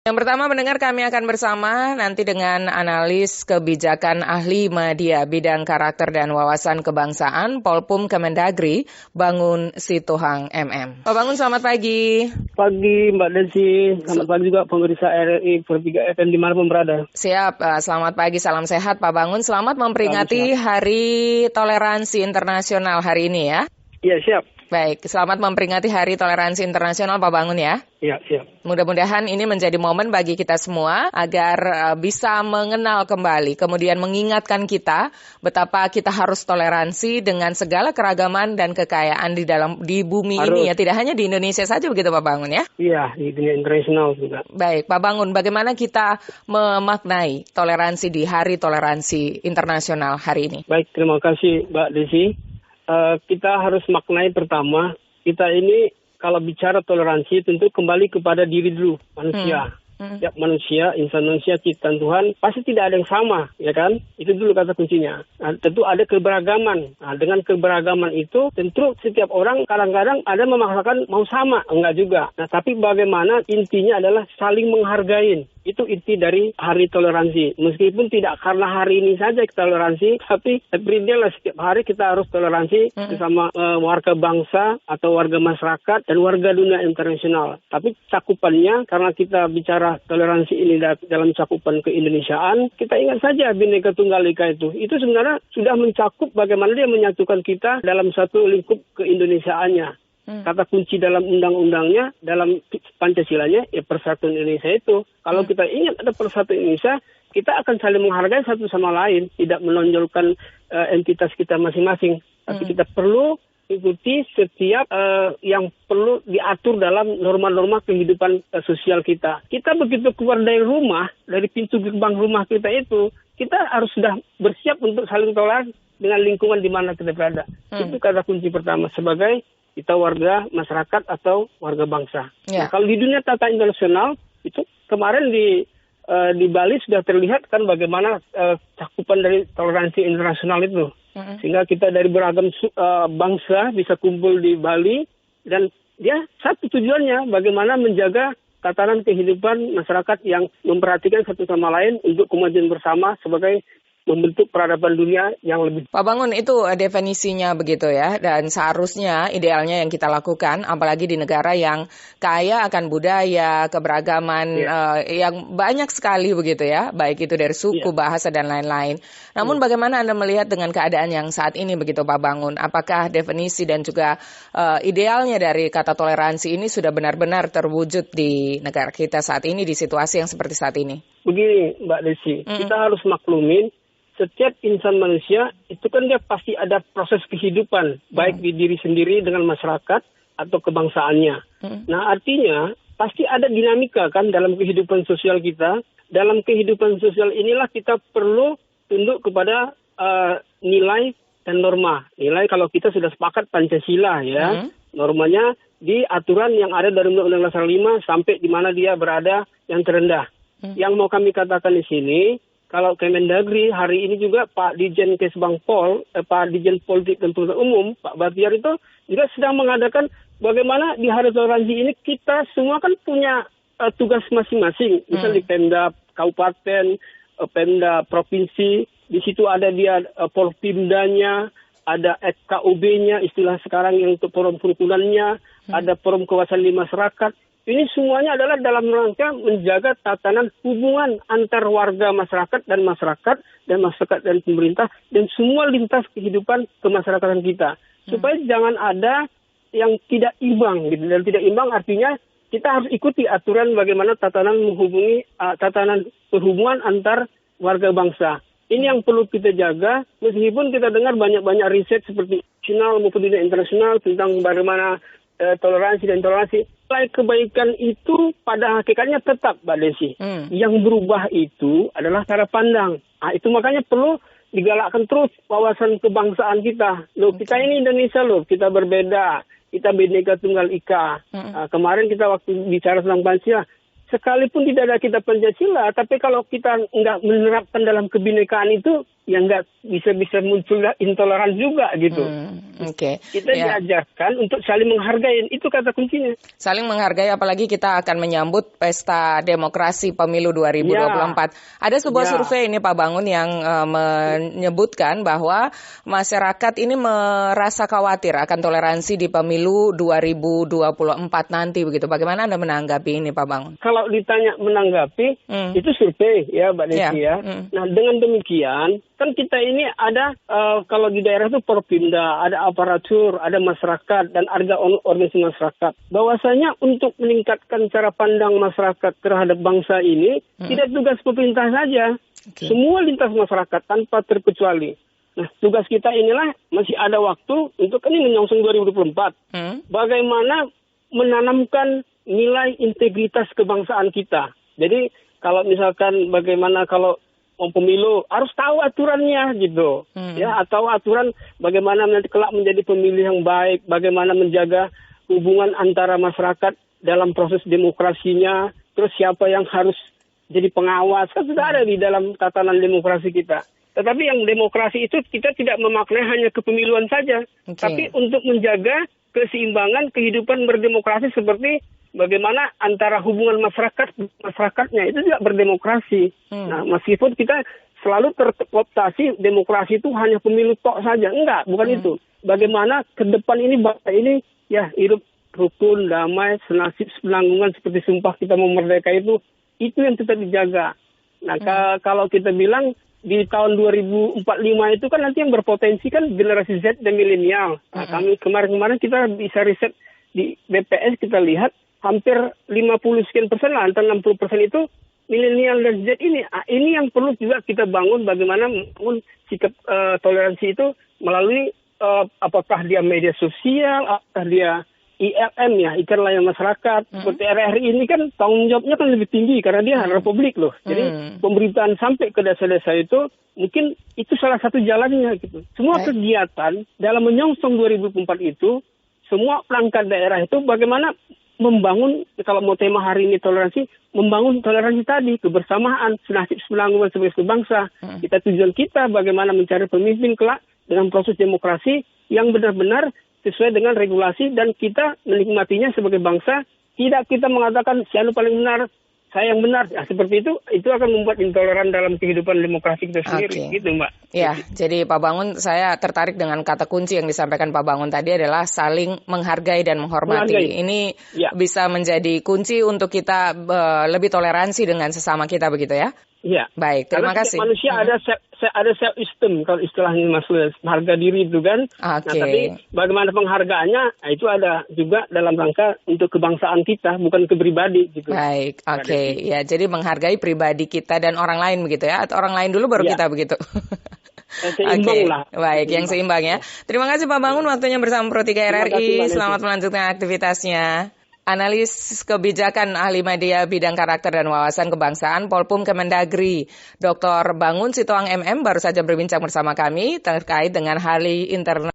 Yang pertama mendengar kami akan bersama nanti dengan analis kebijakan ahli media bidang karakter dan wawasan kebangsaan Polpum Kemendagri, Bangun Sitohang MM. Pak Bangun, selamat pagi. Pagi Mbak Desi, selamat pagi juga pemirsa RRI 3 FM dimanapun berada. Siap, selamat pagi, salam sehat Pak Bangun. Selamat memperingati Hari Toleransi Internasional hari ini ya. Iya, siap. Baik, selamat memperingati Hari Toleransi Internasional Pak Bangun ya. Iya, siap. Mudah-mudahan ini menjadi momen bagi kita semua agar bisa mengenal kembali, kemudian mengingatkan kita betapa kita harus toleransi dengan segala keragaman dan kekayaan di bumi ini ya, tidak hanya di Indonesia saja begitu Pak Bangun ya? Iya, di dunia internasional juga. Baik, Pak Bangun, bagaimana kita memaknai toleransi di Hari Toleransi Internasional hari ini? Baik, terima kasih Mbak Desi. Kita harus maknai pertama, kita ini kalau bicara toleransi tentu kembali kepada diri dulu, manusia. Setiap manusia, insan manusia ciptaan Tuhan pasti tidak ada yang sama, ya kan? Itu dulu kata kuncinya. Nah, tentu ada keberagaman. Nah, dengan keberagaman itu tentu setiap orang kadang-kadang ada memaksakan mau sama, enggak juga. Nah, tapi bagaimana intinya adalah saling menghargai. Itu inti dari hari toleransi. Meskipun tidak karena hari ini saja kita toleransi, tapi everyday lah, setiap hari kita harus toleransi bersama warga bangsa atau warga masyarakat dan warga dunia internasional. Tapi cakupannya, karena kita bicara toleransi ini dalam cakupan keindonesiaan, kita ingat saja Bhinneka Tunggal Ika itu sebenarnya sudah mencakup bagaimana dia menyatukan kita dalam satu lingkup keindonesiaannya. Kata kunci dalam undang-undangnya, dalam Pancasilanya, ya Persatuan Indonesia itu. Kalau kita ingat ada Persatuan Indonesia, kita akan saling menghargai satu sama lain, tidak menonjolkan entitas kita masing-masing. Tapi kita perlu ikuti setiap yang perlu diatur dalam norma-norma kehidupan sosial kita. Kita begitu keluar dari rumah, dari pintu gerbang rumah kita itu, kita harus sudah bersiap untuk saling toleran dengan lingkungan di mana kita berada. Itu kata kunci pertama sebagai kita warga masyarakat atau warga bangsa. Yeah. Nah, kalau di dunia tata internasional itu kemarin di Bali sudah terlihat kan bagaimana cakupan dari toleransi internasional itu. Sehingga kita dari beragam bangsa bisa kumpul di Bali dan dia satu tujuannya bagaimana menjaga tatanan kehidupan masyarakat yang memperhatikan satu sama lain untuk kemajuan bersama sebagai membentuk peradaban dunia yang lebih. Pak Bangun, itu definisinya begitu ya, dan seharusnya idealnya yang kita lakukan, apalagi di negara yang kaya akan budaya, keberagaman yang banyak sekali begitu ya, baik itu dari suku, bahasa, dan lain-lain. Namun bagaimana Anda melihat dengan keadaan yang saat ini begitu Pak Bangun? Apakah definisi dan juga idealnya dari kata toleransi ini sudah benar-benar terwujud di negara kita saat ini, di situasi yang seperti saat ini? Begini Mbak Desi, kita harus maklumin setiap insan manusia itu kan dia pasti ada proses kehidupan, baik di diri sendiri dengan masyarakat atau kebangsaannya. Nah artinya pasti ada dinamika kan dalam kehidupan sosial kita. Dalam kehidupan sosial inilah kita perlu tunduk kepada nilai dan norma. Nilai kalau kita sudah sepakat Pancasila ya, normanya di aturan yang ada dari Undang-Undang Dasar 5 sampai di mana dia berada yang terendah. Yang mau kami katakan di sini, kalau Kemendagri hari ini juga Pak Dirjen Kesbangpol, Pak Dirjen Politik dan Pengetahuan Umum, Pak Batiar itu juga sedang mengadakan bagaimana di Hari Toleransi ini kita semua kan punya tugas masing-masing. Misal di Pemda Kabupaten, Pemda Provinsi, di situ ada dia Porpimdanya, ada FKUB-nya, istilah sekarang yang untuk forum kerukunannya, ada forum kewasan di masyarakat. Ini semuanya adalah dalam rangka menjaga tatanan hubungan antar warga masyarakat dan masyarakat dan pemerintah dan semua lintas kehidupan kemasyarakatan kita. Supaya jangan ada yang tidak imbang gitu. Dan tidak imbang artinya kita harus ikuti aturan bagaimana tatanan perhubungan antar warga bangsa. Ini yang perlu kita jaga meskipun kita dengar banyak-banyak riset seperti nasional maupun dunia internasional tentang bagaimana toleransi dan intoleransi. Nilai kebaikan itu pada hakikatnya tetap, Mbak Desi. Yang berubah itu adalah cara pandang. Nah, itu makanya perlu digalakkan terus wawasan kebangsaan kita. Loh, kita ini Indonesia loh, kita berbeda. Kita Bhinneka Tunggal Ika. Kemarin kita waktu bicara tentang Pancasila, sekalipun tidak ada kita Pancasila, tapi kalau kita nggak menerapkan dalam kebinekaan itu, yang nggak bisa muncul intoleran juga gitu. Oke. Kita diajarkan untuk saling menghargai, itu kata kuncinya. Saling menghargai, apalagi kita akan menyambut pesta demokrasi pemilu 2024. Ada sebuah survei ini Pak Bangun yang menyebutkan bahwa masyarakat ini merasa khawatir akan toleransi di pemilu 2024 nanti begitu. Bagaimana Anda menanggapi ini Pak Bangun? Kalau ditanya menanggapi, itu survei ya Mbak Desi ya. Nah dengan demikian, kan kita ini ada kalau di daerah itu Porpimda, ada aparatur, ada masyarakat dan ada organisasi masyarakat. Bahwasanya untuk meningkatkan cara pandang masyarakat terhadap bangsa ini tidak tugas pemerintah saja, semua lintas masyarakat tanpa terkecuali. Nah, tugas kita inilah masih ada waktu untuk ini menyongsong 2024. Bagaimana menanamkan nilai integritas kebangsaan kita. Jadi kalau misalkan bagaimana kalau pemilu harus tahu aturannya gitu, ya, atau aturan bagaimana nanti kelak menjadi pemilih yang baik, bagaimana menjaga hubungan antara masyarakat dalam proses demokrasinya, terus siapa yang harus jadi pengawas, kan sudah ada di dalam tatanan demokrasi kita. Tetapi yang demokrasi itu kita tidak memaknai hanya kepemiluan saja, tapi untuk menjaga keseimbangan kehidupan berdemokrasi seperti bagaimana antara hubungan masyarakatnya itu juga berdemokrasi. Nah, meskipun kita selalu terkooptasi demokrasi itu hanya pemilu tok saja, enggak, bukan itu. Bagaimana ke depan ini bangsa ini ya hidup rukun, damai, senasib sepenanggungan seperti sumpah kita mau merdeka itu yang kita dijaga. Nah, kalau kita bilang di tahun 2045 itu kan nanti yang berpotensi kan generasi Z dan milenial. Nah, kami kemarin kita bisa riset di BPS, kita lihat hampir 50 sekian persen lah, antara 60% itu milenial dan Z ini. Ini yang perlu juga kita bangun, bagaimana membangun sikap toleransi itu melalui apakah dia media sosial, apakah dia ILM ya, ikan layan masyarakat. Seperti RRI ini kan tanggung jawabnya kan lebih tinggi karena dia republik loh. Jadi pemberitaan sampai ke desa-desa itu mungkin itu salah satu jalannya gitu. Semua kegiatan dalam menyongsong 2024 itu, semua perangkat daerah itu bagaimana membangun, kalau mau tema hari ini toleransi, membangun toleransi tadi, kebersamaan, senasib sepenanggungan sebagai bangsa. Tujuan kita bagaimana mencari pemimpin kelak dengan proses demokrasi yang benar-benar sesuai dengan regulasi dan kita menikmatinya sebagai bangsa. Tidak kita mengatakan saya paling benar, saya yang benar. Ya, seperti itu akan membuat intoleran dalam kehidupan demokrasi kita sendiri. Gitu Mbak. Ya, jadi Pak Bangun, saya tertarik dengan kata kunci yang disampaikan Pak Bangun tadi adalah saling menghargai dan menghormati. Ini bisa menjadi kunci untuk kita lebih toleransi dengan sesama kita begitu ya? Iya. Baik, terima kasih. Manusia ada self esteem kalau istilahnya maksudnya harga diri itu kan. Nah, tapi bagaimana penghargaannya? Nah, itu ada juga dalam rangka untuk kebangsaan kita, bukan ke pribadi gitu. Baik, ya. Jadi menghargai pribadi kita dan orang lain begitu ya, atau orang lain dulu baru kita begitu. Seimbang lah. Baik, yang seimbang ya. Terima kasih Pak Bangun waktunya bersama Pro 3 RRI. Selamat melanjutkan aktivitasnya. Analis kebijakan ahli media bidang karakter dan wawasan kebangsaan Polpum Kemendagri, Dr. Bangun Sitoang MM baru saja berbincang bersama kami terkait dengan hari internasional